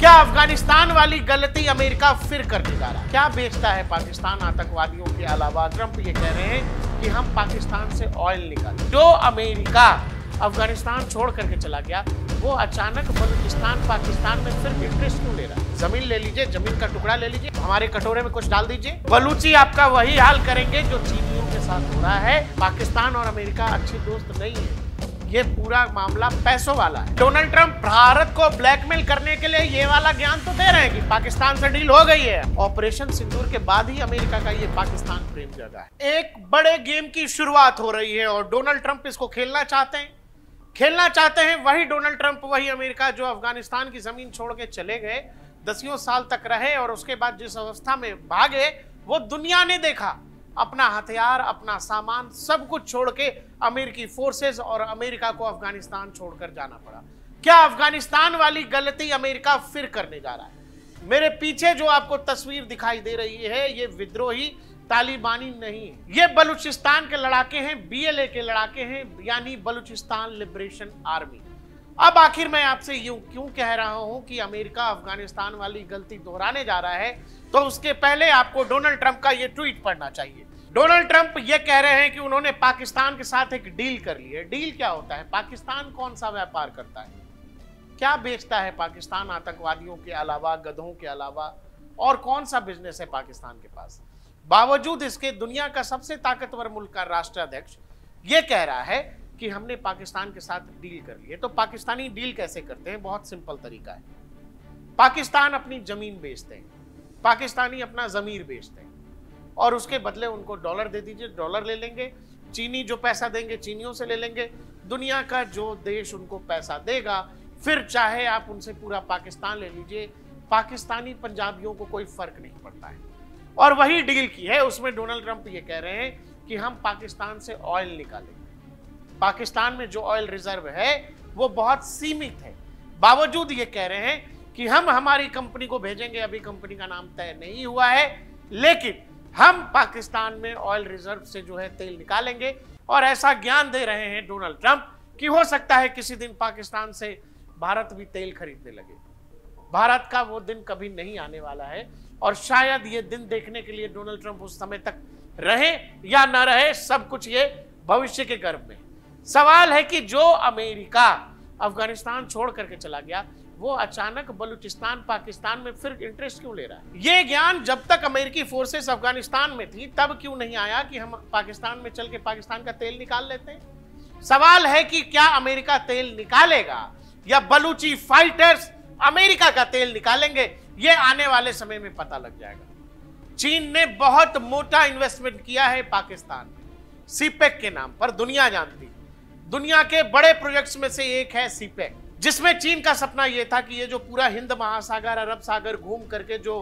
क्या अफगानिस्तान वाली गलती अमेरिका फिर करने जा रहा है? क्या बेचता है पाकिस्तान आतंकवादियों के अलावा? ट्रंप ये कह रहे हैं कि हम पाकिस्तान से ऑयल निकालें। जो अमेरिका अफगानिस्तान छोड़ करके चला गया, वो अचानक बलूचिस्तान पाकिस्तान में फिर इंटरेस्ट क्यों ले रहा है? जमीन ले लीजिए, जमीन का टुकड़ा ले लीजिए, हमारे कटोरे में कुछ डाल दीजिए। बलूची आपका वही हाल करेंगे जो चीनियों के साथ हो रहा है। पाकिस्तान और अमेरिका अच्छे दोस्त नहीं है, ये पूरा मामला पैसों वाला है। डोनाल्ड ट्रंप भारत को ब्लैकमेल करने के लिए ये वाला ज्ञान तो दे रहे हैं कि पाकिस्तान से डील हो गई है। ऑपरेशन सिंदूर के बाद ही अमेरिका का ये पाकिस्तान प्रेम जगा है। एक बड़े गेम की शुरुआत हो रही है और डोनाल्ड ट्रंप इसको खेलना चाहते हैं। वही डोनाल्ड ट्रंप, वही अमेरिका जो अफगानिस्तान की जमीन छोड़ के चले गए, दसियों साल तक रहे और उसके बाद जिस अवस्था में भागे वो दुनिया ने देखा। अपना हथियार, अपना सामान, सब कुछ छोड़ के अमेरिकी फोर्सेस और अमेरिका को अफगानिस्तान छोड़कर जाना पड़ा। क्या अफगानिस्तान वाली गलती अमेरिका फिर करने जा रहा है? मेरे पीछे जो आपको तस्वीर दिखाई दे रही है, ये विद्रोही तालिबानी नहीं है, ये बलूचिस्तान के लड़ाके हैं, बीएलए के लड़ाके हैं, यानी बलूचिस्तान लिबरेशन आर्मी। अब आखिर मैं आपसे यूं क्यों कह रहा हूं कि अमेरिका अफगानिस्तान वाली गलती दोहराने जा रहा है, तो उसके पहले आपको डोनाल्ड ट्रंप का ये ट्वीट पढ़ना चाहिए। डोनाल्ड ट्रंप ये कह रहे हैं कि उन्होंने पाकिस्तान के साथ एक डील कर ली है। डील क्या होता है? पाकिस्तान कौन सा व्यापार करता है? क्या बेचता है पाकिस्तान आतंकवादियों के अलावा, गधों के अलावा? और कौन सा बिजनेस है पाकिस्तान के पास? बावजूद इसके दुनिया का सबसे ताकतवर मुल्क का राष्ट्राध्यक्ष ये कह रहा है कि हमने पाकिस्तान के साथ डील कर ली है। तो पाकिस्तानी डील कैसे करते हैं? बहुत सिंपल तरीका है। पाकिस्तान अपनी जमीन बेचते हैं, पाकिस्तानी अपना जमीर बेचते हैं और उसके बदले उनको डॉलर दे दीजिए, डॉलर ले लेंगे। चीनी जो पैसा देंगे चीनियों से ले लेंगे। दुनिया का जो देश उनको पैसा देगा, फिर चाहे आप उनसे पूरा पाकिस्तान ले लीजिए, पाकिस्तानी पंजाबियों को कोई फर्क नहीं पड़ता है। और वही डील की है, उसमें डोनाल्ड ट्रंप ये कह रहे हैं कि हम पाकिस्तान से ऑयल निकालेंगे। पाकिस्तान में जो ऑयल रिजर्व है वो बहुत सीमित है। बावजूद ये कह रहे हैं कि हम हमारी कंपनी को भेजेंगे, अभी कंपनी का नाम तय नहीं हुआ है, लेकिन हम पाकिस्तान में ऑयल रिजर्व से जो है तेल निकालेंगे। और ऐसा ज्ञान दे रहे हैं डोनाल्ड ट्रंप कि हो सकता है किसी दिन पाकिस्तान से भारत भी तेल खरीदने लगे। भारत का वो दिन कभी नहीं आने वाला है और शायद ये दिन देखने के लिए डोनाल्ड ट्रंप उस समय तक रहे या ना रहे, सब कुछ ये भविष्य के गर्भ में। सवाल है कि जो अमेरिका अफगानिस्तान छोड़ करके चला गया, वो अचानक बलूचिस्तान पाकिस्तान में फिर इंटरेस्ट क्यों ले रहा है? ये ज्ञान जब तक अमेरिकी फोर्सेस अफगानिस्तान में थी तब क्यों नहीं आया कि हम पाकिस्तान में चल के पाकिस्तान का तेल निकाल लेते हैं? सवाल है कि क्या अमेरिका तेल निकालेगा या बलूची फाइटर्स अमेरिका का तेल निकालेंगे? ये आने वाले समय में पता लग जाएगा। चीन ने बहुत मोटा इन्वेस्टमेंट किया है पाकिस्तान में, सीपेक के नाम पर, दुनिया जानती है। दुनिया के बड़े प्रोजेक्ट्स में से एक है सीपेक, जिसमें चीन का सपना यह था कि ये जो पूरा हिंद महासागर, अरब सागर घूम करके जो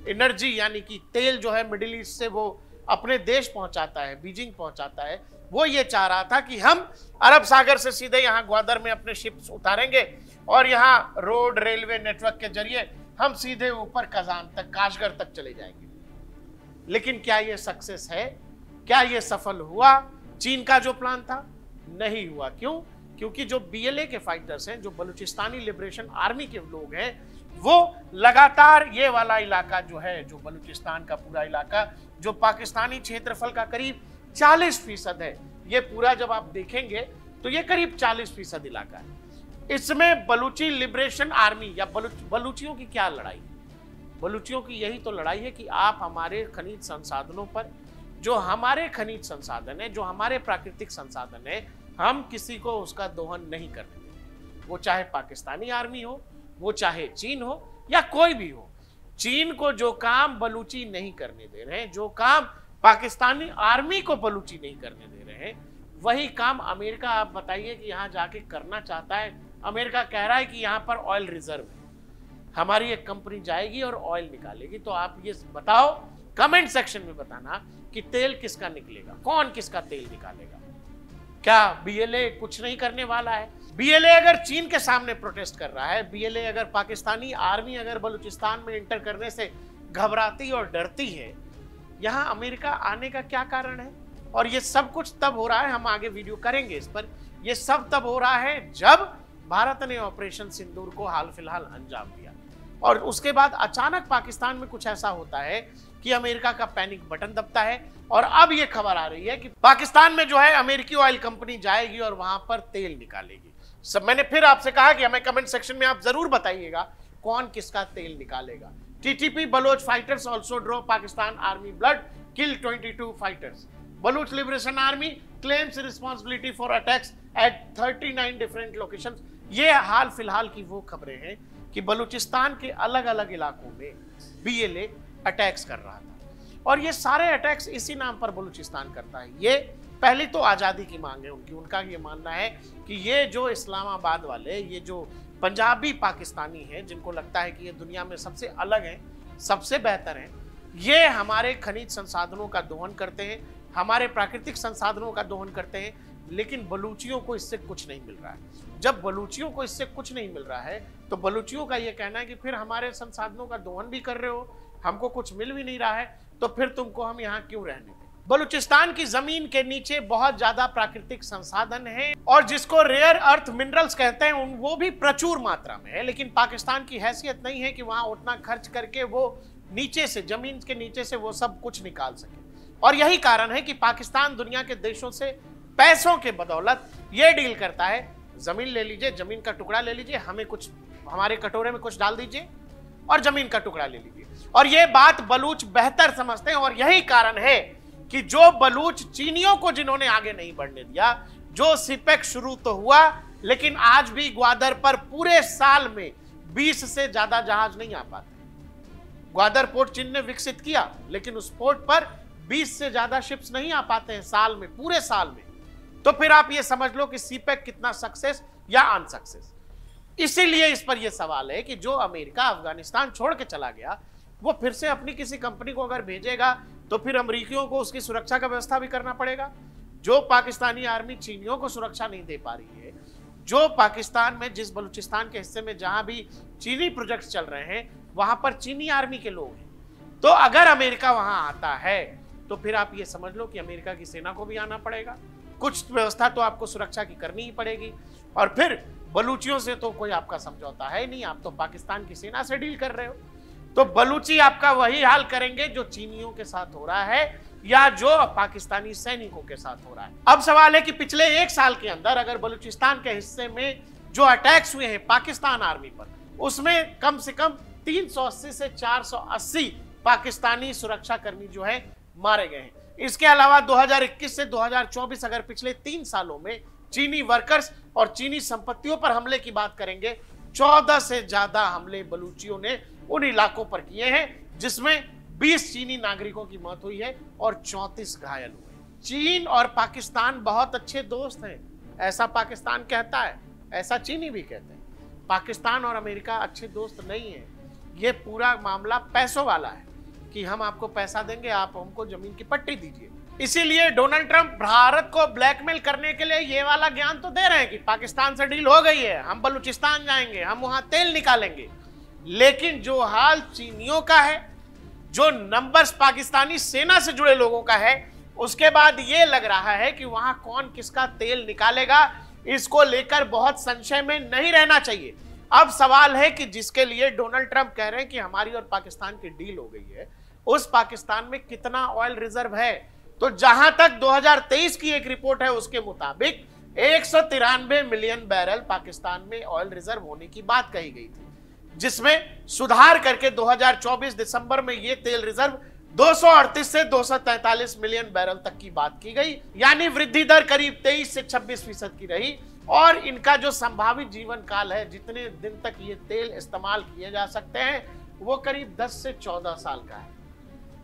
एनर्जी यानी कि तेल जो है मिडिल ईस्ट से वो अपने देश पहुंचाता है, बीजिंग पहुंचाता है, वो ये चाह रहा था कि हम अरब सागर से सीधे यहाँ ग्वादर में अपने शिप्स उतारेंगे और यहाँ रोड रेलवे नेटवर्क के जरिए हम सीधे ऊपर कजान तक, काशगर तक चले जाएंगे। लेकिन क्या ये सक्सेस है? क्या ये सफल हुआ? चीन का जो प्लान था नहीं हुआ। क्यों? क्योंकि जो बीएलए के फाइटर्स हैं, जो बलूचिस्तानी लिबरेशन आर्मी के लोग हैं, वो लगातार ये वाला इलाका जो है, जो बलूचिस्तान का पूरा इलाका, जो पाकिस्तानी क्षेत्रफल का करीब 40% है, ये पूरा जब आप देखेंगे तो ये करीब 40% इलाका है। इसमें बलूची लिबरेशन आर्मी या बलूचियों की क्या लड़ाई? बलूचियों की यही तो लड़ाई है कि आप हमारे खनिज संसाधनों पर, जो हमारे खनिज संसाधन है, जो हमारे प्राकृतिक संसाधन है, हम किसी को उसका दोहन नहीं करने देंगे। वो चाहे पाकिस्तानी आर्मी हो, वो चाहे चीन हो या कोई भी हो। चीन को जो काम बलूची नहीं करने दे रहे हैं, जो काम पाकिस्तानी आर्मी को बलूची नहीं करने दे रहे हैं, वही काम अमेरिका, आप बताइए कि यहाँ जाके करना चाहता है। अमेरिका कह रहा है कि यहाँ पर ऑयल रिजर्व है, हमारी एक कंपनी जाएगी और ऑयल निकालेगी। तो आप ये बताओ, कमेंट सेक्शन में बताना कि तेल किसका निकलेगा, कौन किसका तेल निकालेगा। क्या बीएलए कुछ नहीं करने वाला है? बीएलए अगर चीन के सामने प्रोटेस्ट कर रहा है, बीएलए अगर पाकिस्तानी आर्मी अगर बलूचिस्तान में इंटर करने से घबराती और डरती है, यहाँ अमेरिका आने का क्या कारण है? और ये सब कुछ तब हो रहा है, हम आगे वीडियो करेंगे इस पर, ये सब तब हो रहा है जब भारत ने ऑपरेशन सिंदूर को हाल फिलहाल अंजाम दिया। और उसके बाद अचानक पाकिस्तान में कुछ ऐसा होता है कि अमेरिका का पैनिक बटन दबता है और अब यह खबर आ रही है कि पाकिस्तान में जो है अमेरिकी ऑयल कंपनी जाएगी और वहां पर तेल निकालेगी। सब मैंने फिर आपसे कहा कि हमें कमेंट सेक्शन में आप जरूर बताइएगा कौन किसका तेल निकालेगा। TTP Baloch fighters also draw Pakistan army blood, kill 22 fighters. Baloch liberation army claims responsibility for attacks at 39 different locations. ये हाल फिलहाल की वो खबरें हैं कि बलूचिस्तान के अलग अलग इलाकों में बीएलए अटैक्स कर रहा था और ये सारे अटैक्स इसी नाम पर बलूचिस्तान करता है। ये पहली तो आज़ादी की मांग है उनकी, उनका ये मानना है कि ये जो इस्लामाबाद वाले, ये जो पंजाबी पाकिस्तानी हैं जिनको लगता है कि ये दुनिया में सबसे अलग हैं, सबसे बेहतर हैं, ये हमारे खनिज संसाधनों का दोहन करते हैं, हमारे प्राकृतिक संसाधनों का दोहन करते हैं, लेकिन बलूचियों को इससे कुछ नहीं मिल रहा है। जब बलूचियों को इससे कुछ नहीं मिल रहा है तो बलूचियों का ये कहना है कि फिर हमारे संसाधनों का दोहन भी कर रहे हो, हमको कुछ मिल भी नहीं रहा है, तो फिर तुमको हम यहाँ क्यों रहने दें। बलूचिस्तान की जमीन के नीचे बहुत ज्यादा प्राकृतिक संसाधन है और जिसको रेयर अर्थ मिनरल्स कहते हैं वो भी प्रचुर मात्रा में है, लेकिन पाकिस्तान की हैसियत नहीं है कि वहां उतना खर्च करके वो नीचे से, जमीन के नीचे से वो सब कुछ निकाल सके। और यही कारण है कि पाकिस्तान दुनिया के देशों से पैसों के बदौलत ये डील करता है, जमीन ले लीजिए, जमीन का टुकड़ा ले लीजिए, हमें कुछ, हमारे कटोरे में कुछ डाल दीजिए और जमीन का टुकड़ा ले लीजिए। और ये बात बलूच बेहतर समझते हैं और यही कारण है कि जो बलूच चीनियों को जिन्होंने आगे नहीं बढ़ने दिया, जो सिपेक शुरू तो हुआ लेकिन आज भी ग्वादर पर पूरे साल में 20 से ज्यादा जहाज नहीं आ पाते। ग्वादर पोर्ट चीन ने विकसित किया लेकिन उस पोर्ट पर 20 से ज्यादा शिप्स नहीं आ पाते हैं साल में, पूरे साल में। तो फिर आप ये समझ लो कि सीपेक कितना सक्सेस या अनसक्सेस। इसीलिए इस पर यह सवाल है कि जो अमेरिका अफगानिस्तान छोड़ के चला गया वो फिर से अपनी किसी कंपनी को अगर भेजेगा तो फिर अमेरिकियों को उसकी सुरक्षा का व्यवस्था भी करना पड़ेगा। जो पाकिस्तानी आर्मी चीनियों को सुरक्षा नहीं दे पा रही है, जो पाकिस्तान में जिस बलूचिस्तान के हिस्से में जहां भी चीनी प्रोजेक्ट्स चल रहे हैं वहां पर चीनी आर्मी के लोग हैं, तो अगर अमेरिका वहां आता है तो फिर आप ये समझ लो कि अमेरिका की सेना को भी आना पड़ेगा, कुछ व्यवस्था तो आपको सुरक्षा की करनी ही पड़ेगी। और फिर बलूचियों से तो कोई आपका समझौता है नहीं, आप तो पाकिस्तान की सेना से डील कर रहे हो, तो बलूची आपका वही हाल करेंगे जो चीनियों के साथ हो रहा है या जो पाकिस्तानी सैनिकों के साथ हो रहा है। अब सवाल है कि पिछले 1 साल के अंदर अगर बलूचिस्तान के हिस्से में जो अटैक्स हुए हैं पाकिस्तान आर्मी पर, उसमें कम से कम 380 से 480 पाकिस्तानी सुरक्षाकर्मी जो है मारे गए हैं। इसके अलावा 2021 से 2024 अगर पिछले 3 सालों में चीनी वर्कर्स और चीनी संपत्तियों पर हमले की बात करेंगे, 14 से ज्यादा हमले बलूचियों ने उन इलाकों पर किए हैं, जिसमें 20 चीनी नागरिकों की मौत हुई है और 34 घायल हुए। चीन और पाकिस्तान बहुत अच्छे दोस्त हैं, ऐसा पाकिस्तान कहता है, ऐसा चीनी भी कहते हैं। पाकिस्तान और अमेरिका अच्छे दोस्त नहीं है, ये पूरा मामला पैसों वाला है कि हम आपको पैसा देंगे, आप हमको जमीन की पट्टी दीजिए। इसीलिए डोनाल्ड ट्रंप भारत को ब्लैकमेल करने के लिए ये वाला ज्ञान तो दे रहे हैं कि पाकिस्तान से डील हो गई है, हम बलूचिस्तान जाएंगे, हम वहां तेल निकालेंगे। लेकिन जो हाल चीनियों का है, जो नंबर्स पाकिस्तानी सेना से जुड़े लोगों का है, उसके बाद ये लग रहा है कि वहां कौन किसका तेल निकालेगा, इसको लेकर बहुत संशय में नहीं रहना चाहिए। अब सवाल है कि जिसके लिए डोनाल्ड ट्रंप कह रहे हैं कि हमारी और पाकिस्तान की डील हो गई है, उस पाकिस्तान में कितना ऑयल रिजर्व है। तो जहां तक 2023 की एक रिपोर्ट है उसके मुताबिक 193 मिलियन बैरल पाकिस्तान में ऑयल रिजर्व होने की बात कही गई थी, जिसमें सुधार करके 2024 दिसंबर में ये तेल रिजर्व 238 से 243 मिलियन बैरल तक की बात की गई, यानी वृद्धि दर करीब 23 से 26% की रही। और इनका जो संभावित जीवन काल है, जितने दिन तक ये तेल इस्तेमाल किए जा सकते हैं, वो करीब 10 से 14 साल का है।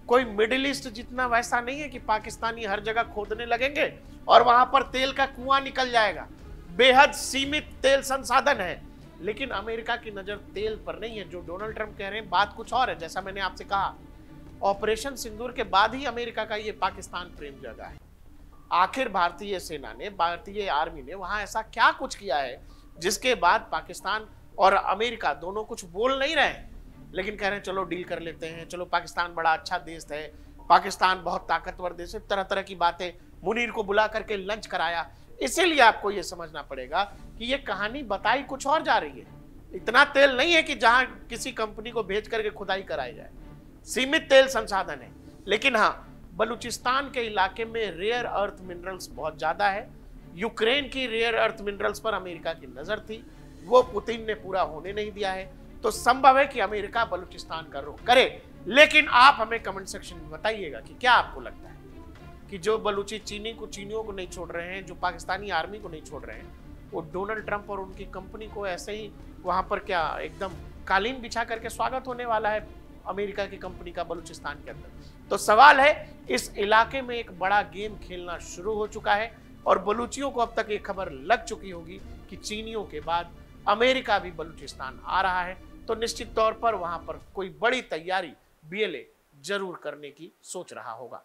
कोई मिडिल ईस्ट जितना वैसा नहीं है कि पाकिस्तानी हर जगह खोदने लगेंगे और वहां पर तेल का कुआं निकल जाएगा। बेहद सीमित तेल संसाधन है, लेकिन अमेरिका की नजर तेल पर नहीं है। जो डोनाल्ड ट्रंप कह रहे हैं बात कुछ और है। जैसा मैंने आपसे कहा, ऑपरेशन सिंदूर के बाद ही अमेरिका का ये पाकिस्तान प्रेम जगा है। आखिर भारतीय सेना ने, भारतीय आर्मी ने वहां ऐसा क्या कुछ किया है जिसके बाद पाकिस्तान और अमेरिका दोनों कुछ बोल नहीं रहे, लेकिन कह रहे हैं चलो डील कर लेते हैं, चलो पाकिस्तान बड़ा अच्छा देश है, पाकिस्तान बहुत ताकतवर देश है, तरह तरह की बातें। मुनीर को बुला करके लंच कराया। इसीलिए आपको यह समझना पड़ेगा कि यह कहानी बताई कुछ और जा रही है। इतना तेल नहीं है कि जहां किसी कंपनी को भेज करके खुदाई कराई जाए, सीमित तेल संसाधन है। लेकिन हाँ, बलूचिस्तान के इलाके में रेयर अर्थ मिनरल्स बहुत ज्यादा है। यूक्रेन की रेयर अर्थ मिनरल्स पर अमेरिका की नजर थी, वो पुतिन ने पूरा होने नहीं दिया है। तो संभव है कि अमेरिका बलूचिस्तान का रुख करे। लेकिन आप हमें कमेंट सेक्शन में बताइएगा कि क्या आपको लगता है कि जो बलूची चीनियों को नहीं छोड़ रहे हैं, जो पाकिस्तानी आर्मी को नहीं छोड़ रहे हैं, वो डोनाल्ड ट्रंप और उनकी कंपनी को ऐसे ही वहां पर क्या एकदम कालीन बिछा करके स्वागत होने वाला है अमेरिका की कंपनी का बलूचिस्तान के अंदर? तो सवाल है, इस इलाके में एक बड़ा गेम खेलना शुरू हो चुका है और बलूचियों को अब तक ये खबर लग चुकी होगी कि चीनियों के बाद अमेरिका भी बलूचिस्तान आ रहा है। तो निश्चित तौर पर वहां पर कोई बड़ी तैयारी BLA जरूर करने की सोच रहा होगा।